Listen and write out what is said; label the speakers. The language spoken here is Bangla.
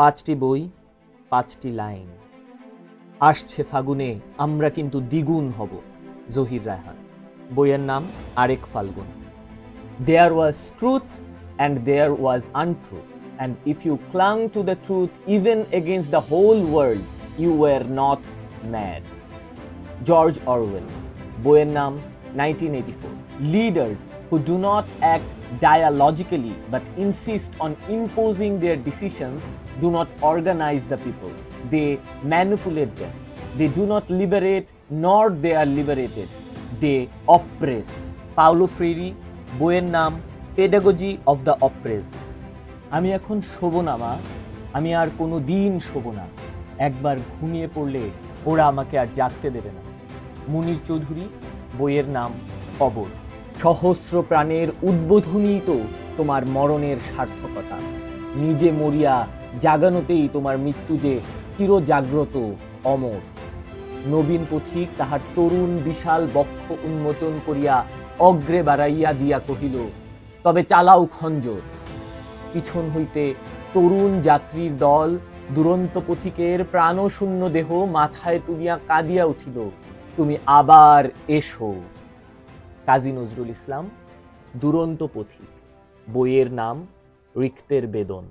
Speaker 1: পাঁচটি বই, পাঁচটি লাইন। আসছে ফাগুনে আমরা কিন্তু দ্বিগুণ হব। জহির রায়হান। বইয়ের নাম আরেক ফাল্গুন। There was truth and there was untruth, and if you clung to the truth even against the whole world, you were not mad. George Orwell. বইয়ের নাম 1984. Leaders who do not act dialogically but insist on imposing their decisions do not organize the people. They manipulate them. They do not liberate nor they are liberated. They oppress. Paulo Freire. বইয়ের নাম পেডাগজি অফ দ্য অপ্রেসড। আমি এখন শোবো না মা, আমি আর কোনো দিন শোবো না। একবার ঘুমিয়ে পড়লে ওরা আমাকে আর জাগতে দেবে না। মুনির চৌধুরী। বইয়ের নাম কবর। সহস্র প্রাণের উদ্বোধনই তো তোমার মরণের সার্থকতা। নিজে মরিয়া জাগানোতেই তোমার মৃত্যু যে চিরজাগ্রত অমর। নবীন পথিক তাহার তরুণ বিশাল বক্ষ উন্মোচন করিয়া অগ্রে বাড়াইয়া দিয়া কহিল, তবে চালাও খঞ্জর। পিছন হইতে তরুণ যাত্রীর দল দুরন্ত পথিকের প্রাণশূন্য দেহ মাথায় তুলিয়া কাঁদিয়া উঠিল, তুমি আবার এসো। কাজী নজরুল ইসলাম। দুরন্ত পথিক। বইয়ের নাম রিক্তের বেদন।